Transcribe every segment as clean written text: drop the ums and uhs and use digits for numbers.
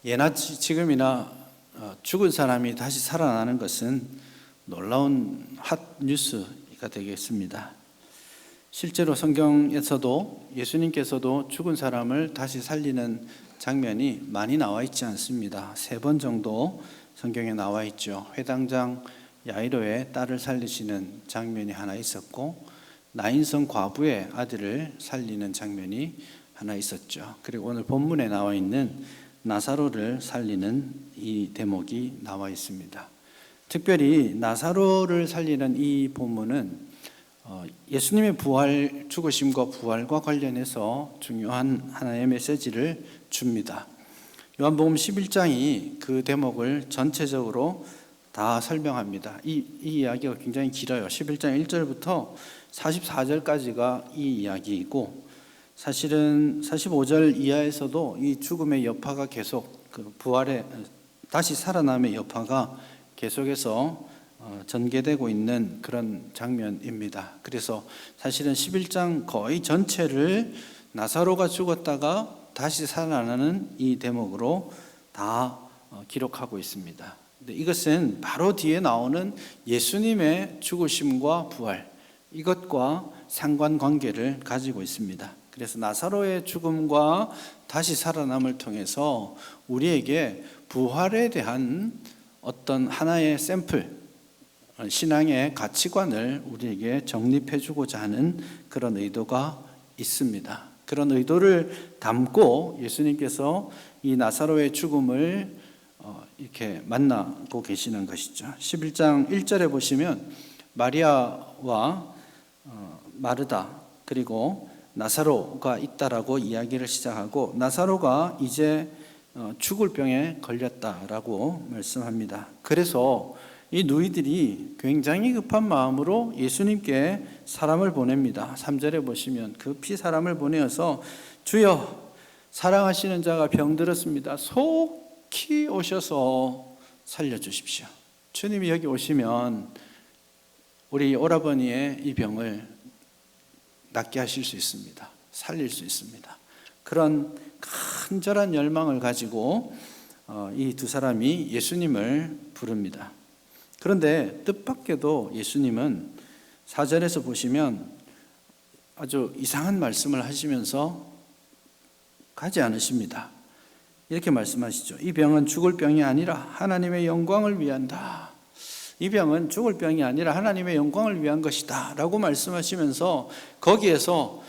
예나 지금이나 죽은 사람이 다시 살아나는 것은 놀라운 핫 뉴스가 되겠습니다. 실제로 성경에서도 예수님께서도 죽은 사람을 다시 살리는 장면이 많이 나와 있지 않습니다. 3번 정도 성경에 나와 있죠. 회당장 야이로의 딸을 살리시는 장면이 하나 있었고, 나인성 과부의 아들을 살리는 장면이 하나 있었죠. 그리고 오늘 본문에 나와 있는 나사로를 살리는 이 대목이 나와 있습니다. 특별히 나사로를 살리는 이 본문은 예수님의 부활, 죽으심과 부활과 관련해서 중요한 하나의 메시지를 줍니다. 요한복음 11장이 그 대목을 전체적으로 다 설명합니다. 이 이야기가 굉장히 길어요. 11장 1절부터 44절까지가 이 이야기이고, 사실은 45절 이하에서도 이 죽음의 여파가 계속, 그 부활의 다시 살아남의 여파가 계속해서 전개되고 있는 그런 장면입니다. 그래서 사실은 11장 거의 전체를 나사로가 죽었다가 다시 살아나는 이 대목으로 다 기록하고 있습니다. 근데 이것은 바로 뒤에 나오는 예수님의 죽으심과 부활, 이것과 상관관계를 가지고 있습니다. 그래서 나사로의 죽음과 다시 살아남을 통해서 우리에게 부활에 대한 어떤 하나의 샘플, 신앙의 가치관을 우리에게 정립해 주고자 하는 그런 의도가 있습니다. 그런 의도를 담고 예수님께서 이 나사로의 죽음을 이렇게 만나고 계시는 것이죠. 11장 1절에 보시면 마리아와 마르다 그리고 나사로가 있다라고 이야기를 시작하고, 나사로가 이제 죽을 병에 걸렸다라고 말씀합니다. 그래서 이 누이들이 굉장히 급한 마음으로 예수님께 사람을 보냅니다. 3절에 보시면 급히 사람을 보내어서 주여, 사랑하시는 자가 병들었습니다. 속히 오셔서 살려주십시오. 주님이 여기 오시면 우리 오라버니의 이 병을 낫게 하실 수 있습니다. 살릴 수 있습니다. 그런 간절한 열망을 가지고 이 두 사람이 예수님을 부릅니다. 그런데 뜻밖에도 예수님은 4절에서 보시면 아주 이상한 말씀을 하시면서 가지 않으십니다. 이렇게 말씀하시죠. 이 병은 죽을 병이 아니라 하나님의 영광을 위한다. 이 병은 죽을 병이 아니라 하나님의 영광을 위한 것이다 라고 말씀하시면서 거기에서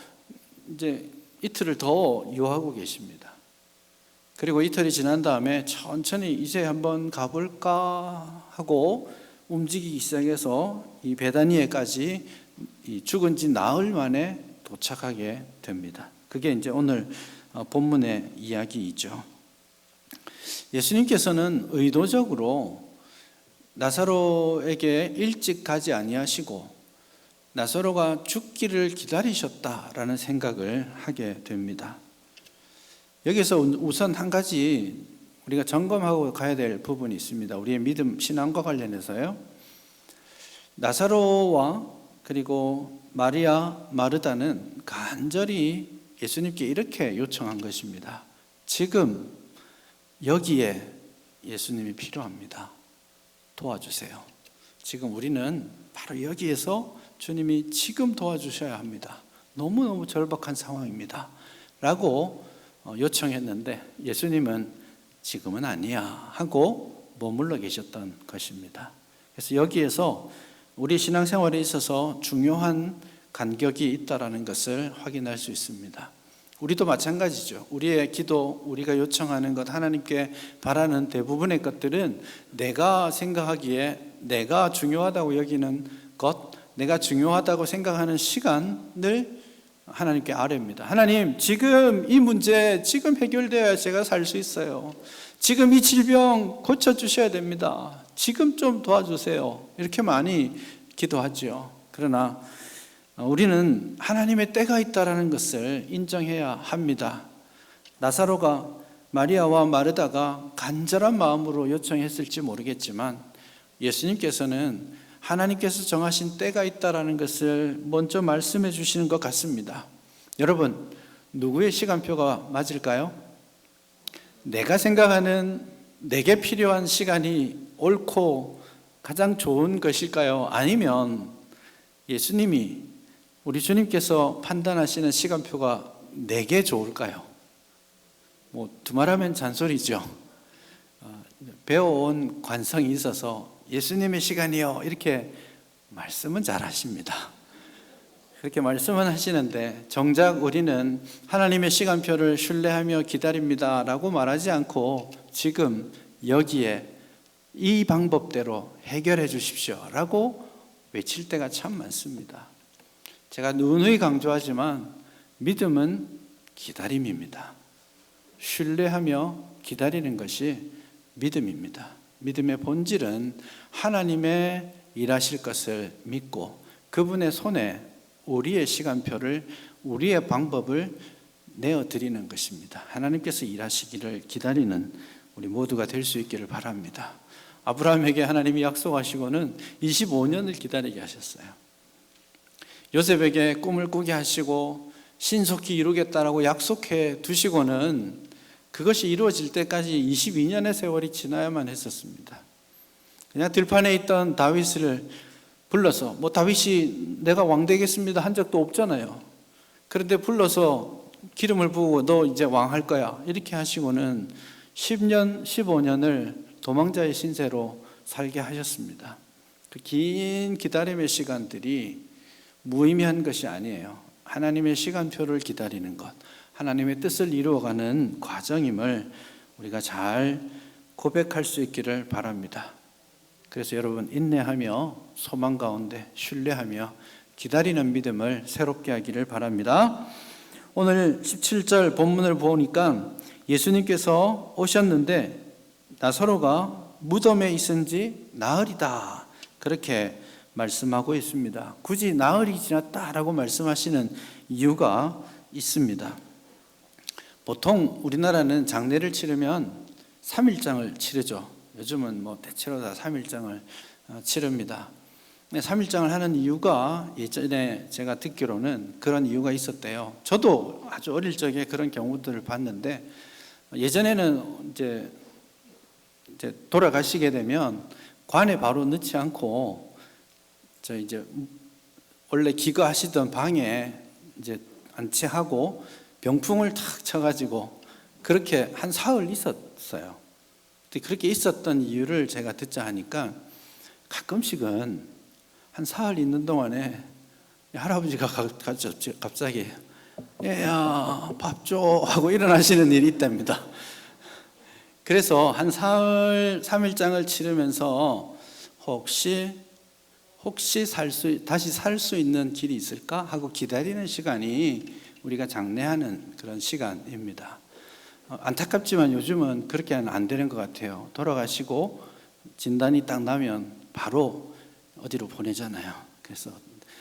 이제 이틀을 더 유하고 계십니다. 그리고 이틀이 지난 다음에 천천히 이제 한번 가볼까 하고 움직이기 시작해서 이 베다니에까지 이 죽은 지 나흘 만에 도착하게 됩니다. 그게 이제 오늘 본문의 이야기이죠. 예수님께서는 의도적으로 나사로에게 일찍 가지 아니하시고 나사로가 죽기를 기다리셨다라는 생각을 하게 됩니다. 여기서 우선 한 가지 우리가 점검하고 가야 될 부분이 있습니다. 우리의 믿음, 신앙과 관련해서요. 나사로와 그리고 마리아, 마르다는 간절히 예수님께 이렇게 요청한 것입니다. 지금 여기에 예수님이 필요합니다. 도와주세요. 지금 우리는 바로 여기에서 주님이 지금 도와주셔야 합니다. 너무너무 절박한 상황입니다. 라고 요청했는데 예수님은 지금은 아니야 하고 머물러 계셨던 것입니다. 그래서 여기에서 우리 신앙생활에 있어서 중요한 간격이 있다는 것을 확인할 수 있습니다. 우리도 마찬가지죠. 우리의 기도, 우리가 요청하는 것, 하나님께 바라는 대부분의 것들은 내가 생각하기에 내가 중요하다고 여기는 것, 내가 중요하다고 생각하는 시간을 하나님께 아뢰입니다. 하나님, 지금 이 문제 지금 해결되어야 제가 살 수 있어요. 지금 이 질병 고쳐주셔야 됩니다. 지금 좀 도와주세요. 이렇게 많이 기도하죠. 그러나 우리는 하나님의 때가 있다는 것을 인정해야 합니다. 나사로가 마리아와 마르다가 간절한 마음으로 요청했을지 모르겠지만 예수님께서는 하나님께서 정하신 때가 있다는 것을 먼저 말씀해 주시는 것 같습니다. 여러분, 누구의 시간표가 맞을까요? 내가 생각하는 내게 필요한 시간이 옳고 가장 좋은 것일까요? 아니면 예수님이, 우리 주님께서 판단하시는 시간표가 내게 좋을까요? 두말하면 잔소리죠. 배워온 관성이 있어서 예수님의 시간이요 이렇게 말씀은 잘 하십니다. 그렇게 말씀은 하시는데 정작 우리는 하나님의 시간표를 신뢰하며 기다립니다 라고 말하지 않고 지금 여기에 이 방법대로 해결해 주십시오 라고 외칠 때가 참 많습니다. 제가 누누이 강조하지만 믿음은 기다림입니다. 신뢰하며 기다리는 것이 믿음입니다. 믿음의 본질은 하나님의 일하실 것을 믿고 그분의 손에 우리의 시간표를, 우리의 방법을 내어드리는 것입니다. 하나님께서 일하시기를 기다리는 우리 모두가 될 수 있기를 바랍니다. 아브라함에게 하나님이 약속하시고는 25년을 기다리게 하셨어요. 요셉에게 꿈을 꾸게 하시고 신속히 이루겠다라고 약속해 두시고는 그것이 이루어질 때까지 22년의 세월이 지나야만 했었습니다. 그냥 들판에 있던 다윗을 불러서, 다윗이 내가 왕 되겠습니다 한 적도 없잖아요. 그런데 불러서 기름을 부고 너 이제 왕 할 거야 이렇게 하시고는 10년, 15년을 도망자의 신세로 살게 하셨습니다. 그 긴 기다림의 시간들이 무의미한 것이 아니에요. 하나님의 시간표를 기다리는 것, 하나님의 뜻을 이루어가는 과정임을 우리가 잘 고백할 수 있기를 바랍니다. 그래서 여러분 인내하며 소망 가운데 신뢰하며 기다리는 믿음을 새롭게 하기를 바랍니다. 오늘 17절 본문을 보니까 예수님께서 오셨는데 나사로가 무덤에 있은지 나흘이다 그렇게 말씀하고 있습니다. 굳이 나흘이 지났다라고 말씀하시는 이유가 있습니다. 보통 우리나라는 장례를 치르면 3일장을 치르죠. 요즘은 대체로 다 3일장을 치릅니다. 3일장을 하는 이유가 예전에 제가 듣기로는 그런 이유가 있었대요. 저도 아주 어릴 적에 그런 경우들을 봤는데 예전에는 이제 돌아가시게 되면 관에 바로 넣지 않고 이제 원래 기거하시던 방에 이제 안치하고 병풍을 탁 쳐가지고 그렇게 한 사흘 있었어요. 그렇게 있었던 이유를 제가 듣자 하니까 가끔씩은 한 사흘 있는 동안에 할아버지가 갑자기 얘야 밥 줘 하고 일어나시는 일이 있답니다. 그래서 한 사흘 3일장을 치르면서 혹시 다시 살 수 있는 길이 있을까 하고 기다리는 시간이 우리가 장례하는 그런 시간입니다. 안타깝지만 요즘은 그렇게 안 되는 것 같아요. 돌아가시고 진단이 딱 나면 바로 어디로 보내잖아요. 그래서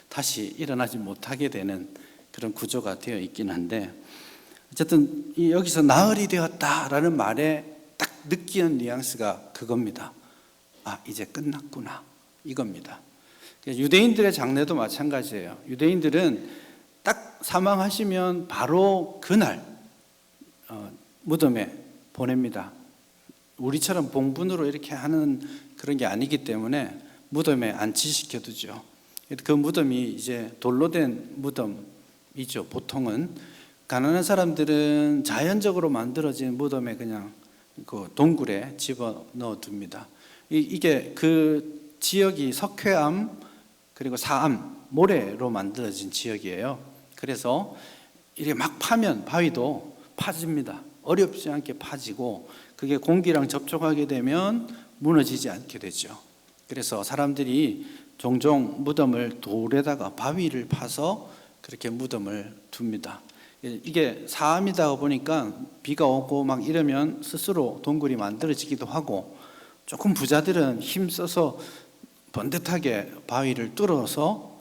다시 일어나지 못하게 되는 그런 구조가 되어 있긴 한데 어쨌든 여기서 나흘이 되었다라는 말에 딱 느끼는 뉘앙스가 그겁니다. 이제 끝났구나 이겁니다. 유대인들의 장례도 마찬가지예요. 유대인들은 딱 사망하시면 바로 그날 무덤에 보냅니다. 우리처럼 봉분으로 이렇게 하는 그런 게 아니기 때문에 무덤에 안치시켜 두죠. 그 무덤이 이제 돌로 된 무덤이죠. 보통은 가난한 사람들은 자연적으로 만들어진 무덤에 그냥 그 동굴에 집어 넣어 둡니다. 이게 그 지역이 석회암 그리고 사암 모래로 만들어진 지역이에요. 그래서 이렇게 막 파면 바위도 파집니다. 어렵지 않게 파지고 그게 공기랑 접촉하게 되면 무너지지 않게 되죠. 그래서 사람들이 종종 무덤을 돌에다가 바위를 파서 그렇게 무덤을 둡니다. 이게 사암이다 보니까 비가 오고 막 이러면 스스로 동굴이 만들어지기도 하고 조금 부자들은 힘써서 번듯하게 바위를 뚫어서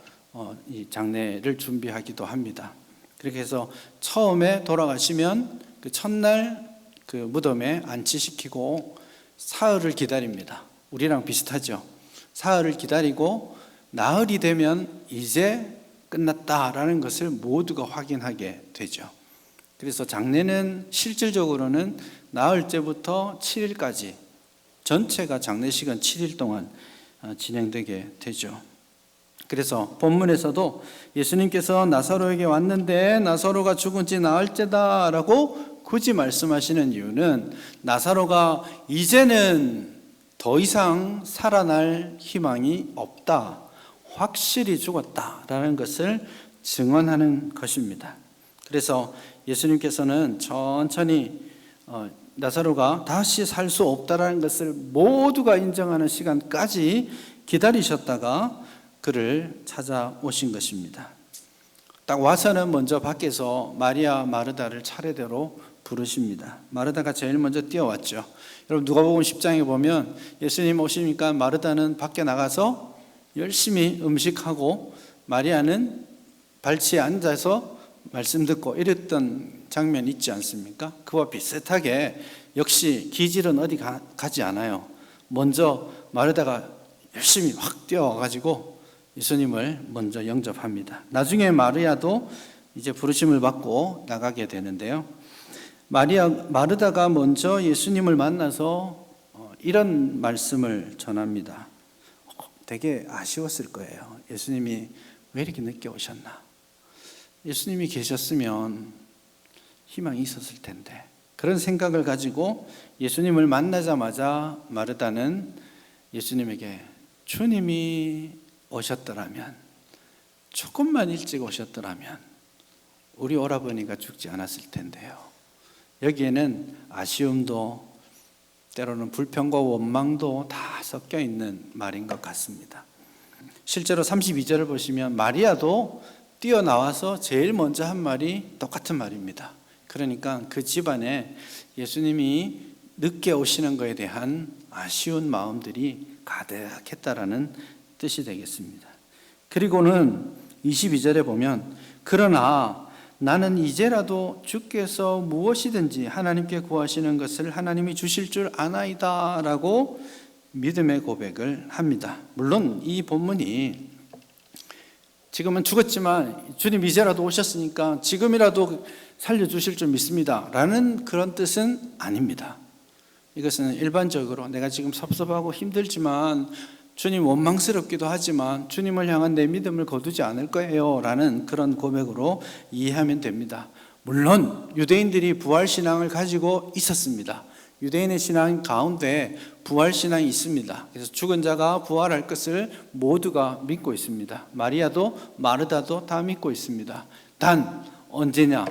이 장례를 준비하기도 합니다. 그렇게 해서 처음에 돌아가시면 그 첫날 그 무덤에 안치시키고 사흘을 기다립니다. 우리랑 비슷하죠. 사흘을 기다리고 나흘이 되면 이제 끝났다라는 것을 모두가 확인하게 되죠. 그래서 장례는 실질적으로는 나흘째부터 7일까지 전체가 장례식은 7일 동안 진행되게 되죠. 그래서 본문에서도 예수님께서 나사로에게 왔는데 나사로가 죽은 지 나흘째다 라고 굳이 말씀하시는 이유는 나사로가 이제는 더 이상 살아날 희망이 없다, 확실히 죽었다라는 것을 증언하는 것입니다. 그래서 예수님께서는 천천히 나사로가 다시 살 수 없다라는 것을 모두가 인정하는 시간까지 기다리셨다가 그를 찾아오신 것입니다. 딱 와서는 먼저 밖에서 마리아, 마르다를 차례대로 부르십니다. 마르다가 제일 먼저 뛰어왔죠. 여러분 누가복음 10장에 보면 예수님 오시니까 마르다는 밖에 나가서 열심히 음식하고 마리아는 발치에 앉아서 말씀 듣고 이랬던 장면 있지 않습니까? 그와 비슷하게 역시 기질은 어디 가지 않아요. 먼저 마르다가 열심히 확 뛰어와가지고 예수님을 먼저 영접합니다. 나중에 마리아도 이제 부르심을 받고 나가게 되는데요. 마르다가 먼저 예수님을 만나서 이런 말씀을 전합니다. 되게 아쉬웠을 거예요. 예수님이 왜 이렇게 늦게 오셨나? 예수님이 계셨으면 희망이 있었을 텐데. 그런 생각을 가지고 예수님을 만나자마자 마르다는 예수님에게 주님이 오셨더라면, 조금만 일찍 오셨더라면 우리 오라버니가 죽지 않았을 텐데요. 여기에는 아쉬움도 때로는 불평과 원망도 다 섞여 있는 말인 것 같습니다. 실제로 32절을 보시면 마리아도 뛰어나와서 제일 먼저 한 말이 똑같은 말입니다. 그러니까 그 집안에 예수님이 늦게 오시는 것에 대한 아쉬운 마음들이 가득했다라는 뜻이 되겠습니다. 그리고는 22절에 보면 그러나 나는 이제라도 주께서 무엇이든지 하나님께 구하시는 것을 하나님이 주실 줄 아나이다 라고 믿음의 고백을 합니다. 물론 이 본문이 지금은 죽었지만 주님 이제라도 오셨으니까 지금이라도 살려주실 줄 믿습니다 라는 그런 뜻은 아닙니다. 이것은 일반적으로 내가 지금 섭섭하고 힘들지만 주님 원망스럽기도 하지만 주님을 향한 내 믿음을 거두지 않을 거예요 라는 그런 고백으로 이해하면 됩니다. 물론 유대인들이 부활신앙을 가지고 있었습니다. 유대인의 신앙 가운데 부활신앙이 있습니다. 그래서 죽은 자가 부활할 것을 모두가 믿고 있습니다. 마리아도 마르다도 다 믿고 있습니다. 단 언제냐?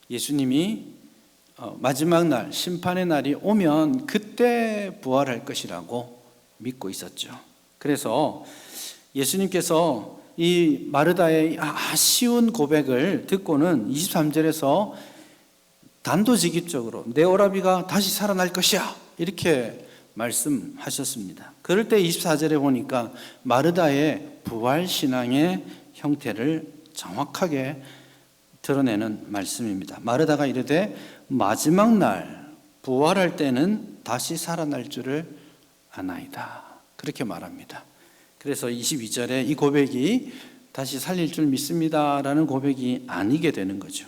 예수님이 마지막 날 심판의 날이 오면 그때 부활할 것이라고 믿고 있었죠. 그래서 예수님께서 이 마르다의 아쉬운 고백을 듣고는 23절에서 단도직입적으로 내 오라비가 다시 살아날 것이야 이렇게 말씀하셨습니다. 그럴 때 24절에 보니까 마르다의 부활신앙의 형태를 정확하게 드러내는 말씀입니다. 마르다가 이르되 마지막 날 부활할 때는 다시 살아날 줄을 아나이다 그렇게 말합니다. 그래서 22절에 이 고백이 다시 살릴 줄 믿습니다 라는 고백이 아니게 되는 거죠.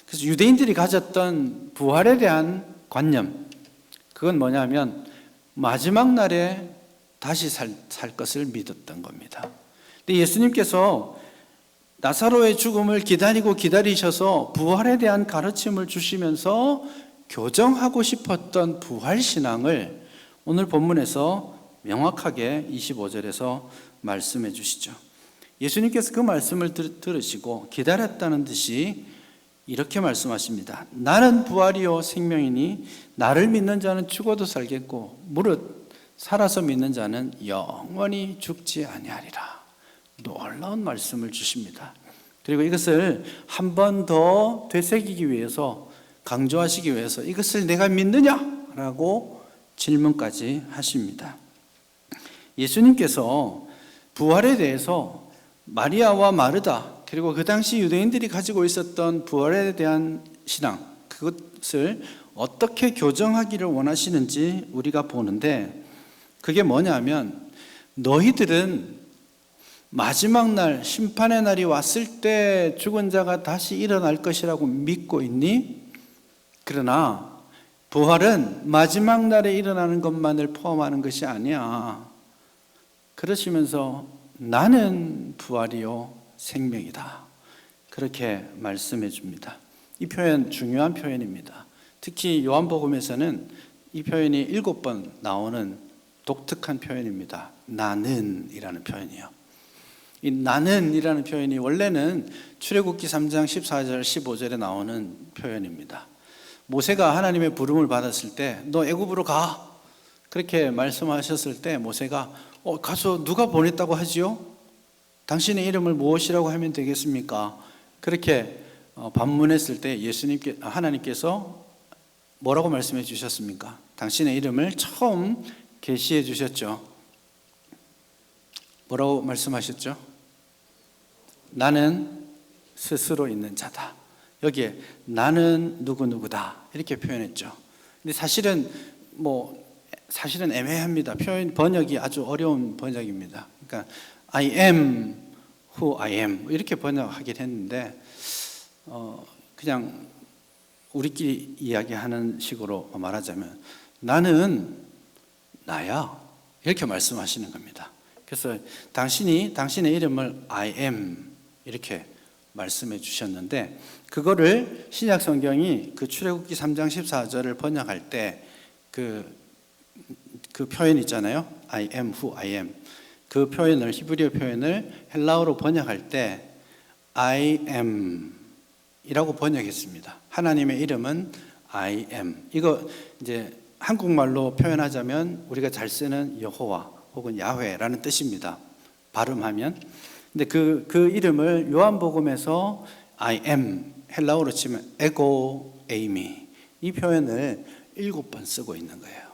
그래서 유대인들이 가졌던 부활에 대한 관념, 그건 뭐냐면 마지막 날에 다시 살 것을 믿었던 겁니다. 근데 예수님께서 나사로의 죽음을 기다리셔서 부활에 대한 가르침을 주시면서 교정하고 싶었던 부활신앙을 오늘 본문에서 명확하게 25절에서 말씀해 주시죠. 예수님께서 그 말씀을 들으시고 기다렸다는 듯이 이렇게 말씀하십니다. 나는 부활이요 생명이니 나를 믿는 자는 죽어도 살겠고 무릇 살아서 믿는 자는 영원히 죽지 아니하리라. 놀라운 말씀을 주십니다. 그리고 이것을 한 번 더 되새기기 위해서, 강조하시기 위해서 이것을 내가 믿느냐라고 질문까지 하십니다. 예수님께서 부활에 대해서 마리아와 마르다 그리고 그 당시 유대인들이 가지고 있었던 부활에 대한 신앙, 그것을 어떻게 교정하기를 원하시는지 우리가 보는데, 그게 뭐냐면 너희들은 마지막 날 심판의 날이 왔을 때 죽은 자가 다시 일어날 것이라고 믿고 있니? 그러나 부활은 마지막 날에 일어나는 것만을 포함하는 것이 아니야. 그러시면서 나는 부활이요 생명이다. 그렇게 말씀해 줍니다. 이 표현 중요한 표현입니다. 특히 요한복음에서는 이 표현이 7번 나오는 독특한 표현입니다. 나는 이라는 표현이요. 이 나는 이라는 표현이 원래는 출애굽기 3장 14절 15절에 나오는 표현입니다. 모세가 하나님의 부름을 받았을 때 너 애굽으로 가 그렇게 말씀하셨을 때 모세가 가서 누가 보냈다고 하지요? 당신의 이름을 무엇이라고 하면 되겠습니까? 그렇게 반문했을 때 하나님께서 뭐라고 말씀해 주셨습니까? 당신의 이름을 처음 계시해 주셨죠. 뭐라고 말씀하셨죠? 나는 스스로 있는 자다. 여기에 나는 누구누구다 이렇게 표현했죠. 근데 사실은 애매합니다. 표현 번역이 아주 어려운 번역입니다. 그러니까 I am who I am 이렇게 번역하긴 했는데 그냥 우리끼리 이야기하는 식으로 말하자면 나는 나야 이렇게 말씀하시는 겁니다. 그래서 당신의 이름을 I am 이렇게 말씀해 주셨는데 그거를 신약 성경이 그 출애굽기 3장 14절을 번역할 때 그 표현 있잖아요. I am who I am. 그 표현을 히브리어 표현을 헬라어로 번역할 때 I am 이라고 번역했습니다. 하나님의 이름은 I am. 이거 이제 한국말로 표현하자면 우리가 잘 쓰는 여호와 혹은 야훼라는 뜻입니다. 발음하면. 근데 그 이름을 요한복음에서 I am 헬라어로 치면 에고 에이미 이 표현을 7번 쓰고 있는 거예요.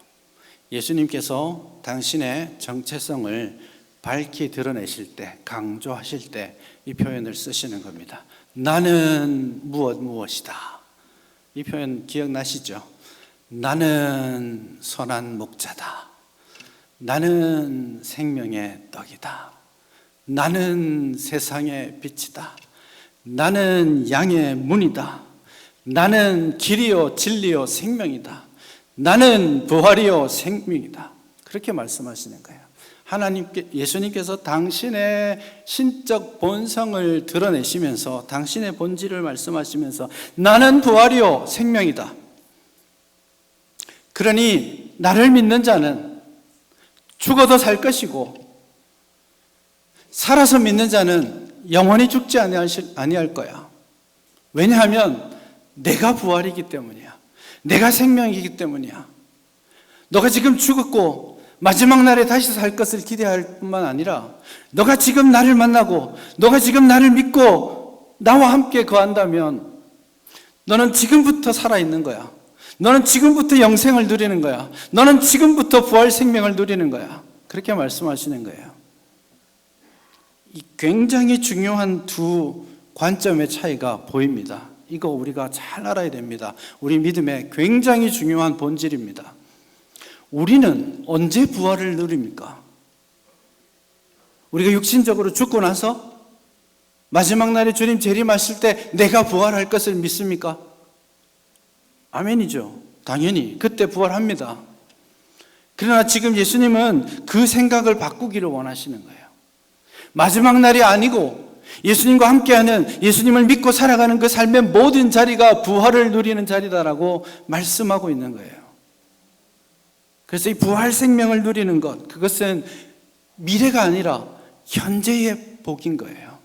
예수님께서 당신의 정체성을 밝히 드러내실 때, 강조하실 때 이 표현을 쓰시는 겁니다. 나는 무엇이다. 이 표현 기억나시죠? 나는 선한 목자다. 나는 생명의 떡이다. 나는 세상의 빛이다. 나는 양의 문이다. 나는 길이요 진리요 생명이다. 나는 부활이요 생명이다. 그렇게 말씀하시는 거예요. 예수님께서 당신의 신적 본성을 드러내시면서 당신의 본질을 말씀하시면서 나는 부활이요 생명이다. 그러니 나를 믿는 자는 죽어도 살 것이고 살아서 믿는 자는 영원히 죽지 아니할 거야. 왜냐하면 내가 부활이기 때문이야. 내가 생명이기 때문이야. 너가 지금 죽었고 마지막 날에 다시 살 것을 기대할 뿐만 아니라 너가 지금 나를 만나고 너가 지금 나를 믿고 나와 함께 거한다면 너는 지금부터 살아있는 거야. 너는 지금부터 영생을 누리는 거야. 너는 지금부터 부활 생명을 누리는 거야. 그렇게 말씀하시는 거예요. 이 굉장히 중요한 두 관점의 차이가 보입니다. 이거 우리가 잘 알아야 됩니다. 우리 믿음의 굉장히 중요한 본질입니다. 우리는 언제 부활을 누립니까? 우리가 육신적으로 죽고 나서 마지막 날에 주님 재림하실 때 내가 부활할 것을 믿습니까? 아멘이죠. 당연히 그때 부활합니다. 그러나 지금 예수님은 그 생각을 바꾸기를 원하시는 거예요. 마지막 날이 아니고 예수님과 함께하는 예수님을 믿고 살아가는 그 삶의 모든 자리가 부활을 누리는 자리다라고 말씀하고 있는 거예요. 그래서 이 부활 생명을 누리는 것, 그것은 미래가 아니라 현재의 복인 거예요.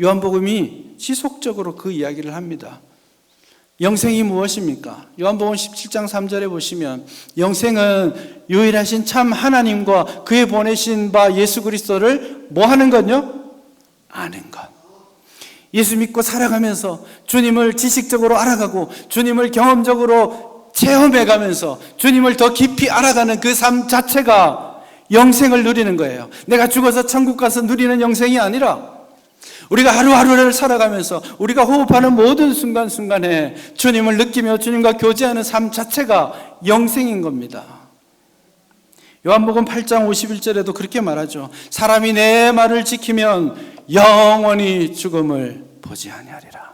요한복음이 지속적으로 그 이야기를 합니다. 영생이 무엇입니까? 요한복음 17장 3절에 보시면 영생은 유일하신 참 하나님과 그의 보내신 바 예수 그리스도를 뭐 하는 건요? 아는 것. 예수 믿고 살아가면서 주님을 지식적으로 알아가고 주님을 경험적으로 체험해가면서 주님을 더 깊이 알아가는 그 삶 자체가 영생을 누리는 거예요. 내가 죽어서 천국 가서 누리는 영생이 아니라 우리가 하루하루를 살아가면서 우리가 호흡하는 모든 순간순간에 주님을 느끼며 주님과 교제하는 삶 자체가 영생인 겁니다. 요한복음 8장 51절에도 그렇게 말하죠. 사람이 내 말을 지키면 영원히 죽음을 보지 아니하리라.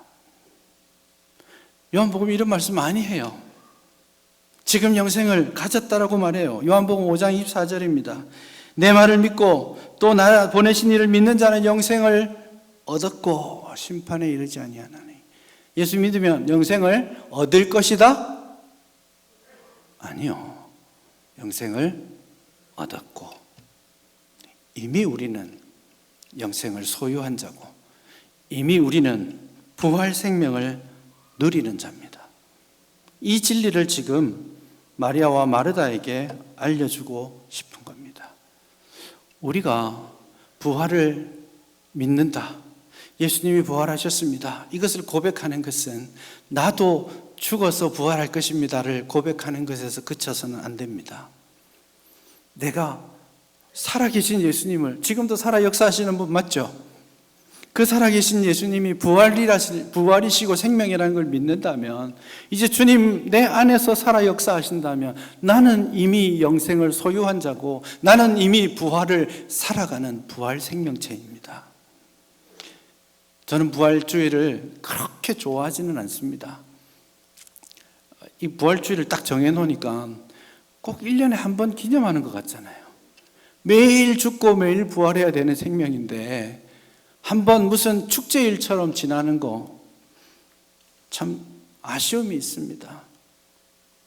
요한복음이 이런 말씀 많이 해요. 지금 영생을 가졌다라고 말해요. 요한복음 5장 24절입니다. 내 말을 믿고 또 나 보내신 이를 믿는 자는 영생을 얻었고 심판에 이르지 아니하나니. 예수 믿으면 영생을 얻을 것이다? 아니요. 영생을 얻었고 이미 우리는 영생을 소유한 자고 이미 우리는 부활 생명을 누리는 자입니다. 이 진리를 지금 마리아와 마르다에게 알려주고 싶은 겁니다. 우리가 부활을 믿는다. 예수님이 부활하셨습니다. 이것을 고백하는 것은 나도 죽어서 부활할 것입니다를 고백하는 것에서 그쳐서는 안 됩니다. 내가 살아계신 예수님을, 지금도 살아 역사하시는 분 맞죠? 그 살아계신 예수님이 부활이시고 생명이라는 걸 믿는다면, 이제 주님 내 안에서 살아 역사하신다면 나는 이미 영생을 소유한 자고 나는 이미 부활을 살아가는 부활 생명체입니다. 저는 부활주의를 그렇게 좋아하지는 않습니다. 이 부활주의를 딱 정해놓으니까 꼭 1년에 한 번 기념하는 것 같잖아요. 매일 죽고 매일 부활해야 되는 생명인데 한 번 무슨 축제일처럼 지나는 거 참 아쉬움이 있습니다.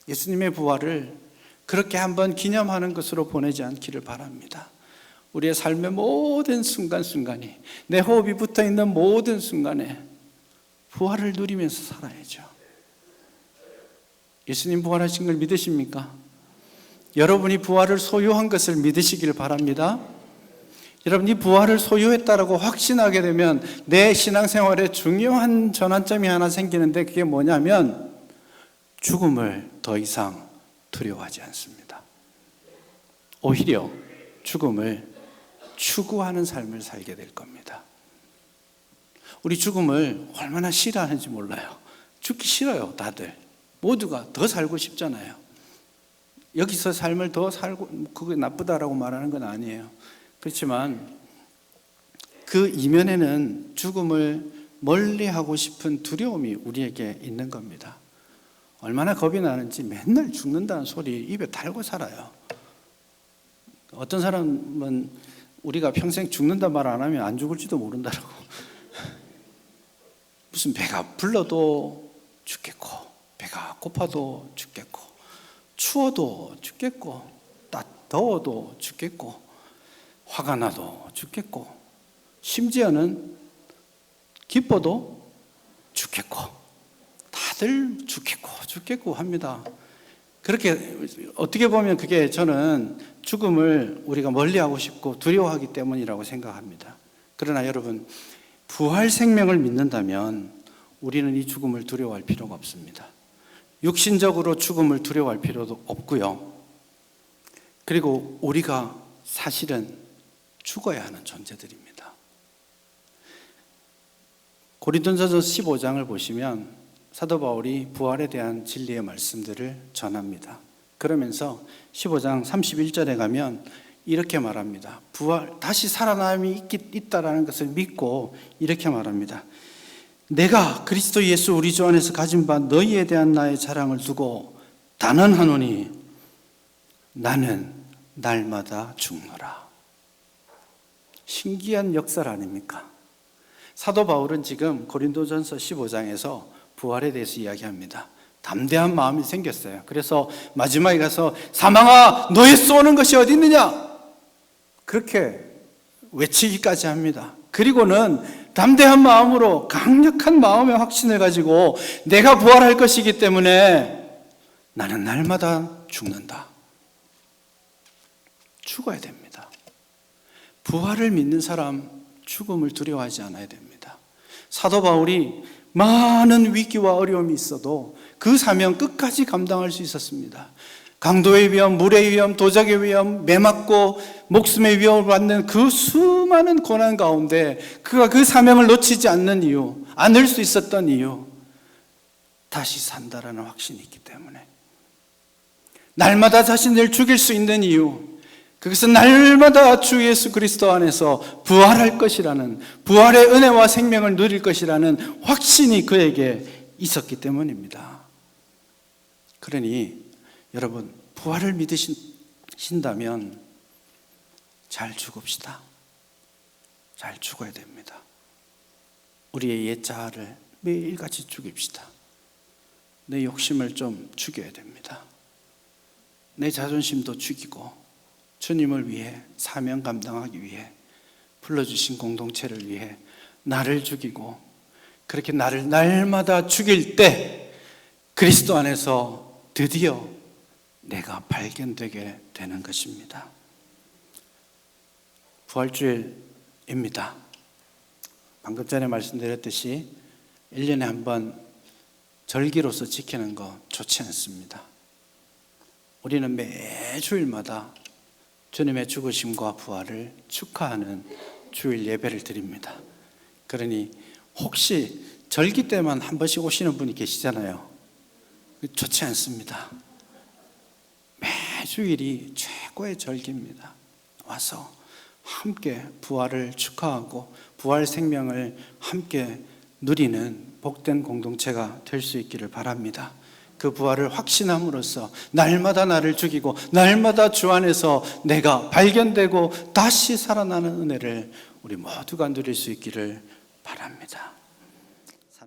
예수님의 부활을 그렇게 한 번 기념하는 것으로 보내지 않기를 바랍니다. 우리의 삶의 모든 순간순간이, 내 호흡이 붙어있는 모든 순간에 부활을 누리면서 살아야죠. 예수님 부활하신 걸 믿으십니까? 여러분이 부활을 소유한 것을 믿으시길 바랍니다. 여러분, 이 부활을 소유했다라고 확신하게 되면 내 신앙생활에 중요한 전환점이 하나 생기는데 그게 뭐냐면 죽음을 더 이상 두려워하지 않습니다. 오히려 죽음을 추구하는 삶을 살게 될 겁니다. 우리 죽음을 얼마나 싫어하는지 몰라요. 죽기 싫어요, 다들. 모두가 더 살고 싶잖아요. 여기서 삶을 더 살고, 그게 나쁘다라고 말하는 건 아니에요. 그렇지만 그 이면에는 죽음을 멀리하고 싶은 두려움이 우리에게 있는 겁니다. 얼마나 겁이 나는지 맨날 죽는다는 소리 입에 달고 살아요. 어떤 사람은 우리가 평생 죽는다 말 안 하면 안 죽을지도 모른다라고. 무슨 배가 불러도 죽겠고, 배가 고파도 죽겠고, 추워도 죽겠고, 더워도 죽겠고, 화가 나도 죽겠고, 심지어는 기뻐도 죽겠고, 다들 죽겠고 합니다. 그렇게 어떻게 보면 그게 저는 죽음을 우리가 멀리하고 싶고 두려워하기 때문이라고 생각합니다. 그러나 여러분, 부활 생명을 믿는다면 우리는 이 죽음을 두려워할 필요가 없습니다. 육신적으로 죽음을 두려워할 필요도 없고요. 그리고 우리가 사실은 죽어야 하는 존재들입니다. 고린도전서 15장을 보시면 사도 바울이 부활에 대한 진리의 말씀들을 전합니다. 그러면서 15장 31절에 가면 이렇게 말합니다. 다시 살아남이 있다라는 것을 믿고 이렇게 말합니다. 내가 그리스도 예수 우리 주 안에서 가진 바 너희에 대한 나의 자랑을 두고 단언하노니 나는 날마다 죽노라. 신기한 역사 아닙니까? 사도 바울은 지금 고린도전서 15장에서 부활에 대해서 이야기합니다. 담대한 마음이 생겼어요. 그래서 마지막에 가서 사망아 너의 쏘는 것이 어디 있느냐? 그렇게 외치기까지 합니다. 그리고는 담대한 마음으로 강력한 마음의 확신을 가지고 내가 부활할 것이기 때문에 나는 날마다 죽는다. 죽어야 됩니다. 부활을 믿는 사람 죽음을 두려워하지 않아야 됩니다. 사도 바울이 많은 위기와 어려움이 있어도 그 사명 끝까지 감당할 수 있었습니다. 강도의 위험, 물의 위험, 도적의 위험, 매맞고 목숨의 위험을 받는 그 수많은 고난 가운데 그가 그 사명을 놓치지 않는 이유, 않을 수 있었던 이유, 다시 산다라는 확신이 있기 때문에, 날마다 자신을 죽일 수 있는 이유, 그것은 날마다 주 예수 그리스도 안에서 부활할 것이라는, 부활의 은혜와 생명을 누릴 것이라는 확신이 그에게 있었기 때문입니다. 그러니 여러분, 부활을 믿으신다면 잘 죽읍시다. 잘 죽어야 됩니다. 우리의 옛자아를 매일같이 죽입시다. 내 욕심을 좀 죽여야 됩니다. 내 자존심도 죽이고 주님을 위해 사명 감당하기 위해 불러주신 공동체를 위해 나를 죽이고, 그렇게 나를 날마다 죽일 때 그리스도 안에서 드디어 내가 발견되게 되는 것입니다. 부활주일입니다. 방금 전에 말씀드렸듯이 1년에 한 번 절기로서 지키는 거 좋지 않습니다. 우리는 매 주일마다 주님의 죽으심과 부활을 축하하는 주일 예배를 드립니다. 그러니 혹시 절기 때만 한 번씩 오시는 분이 계시잖아요. 좋지 않습니다. 매 주일이 최고의 절기입니다. 와서 함께 부활을 축하하고 부활 생명을 함께 누리는 복된 공동체가 될 수 있기를 바랍니다. 그 부활을 확신함으로써 날마다 나를 죽이고 날마다 주 안에서 내가 발견되고 다시 살아나는 은혜를 우리 모두가 누릴 수 있기를 바랍니다.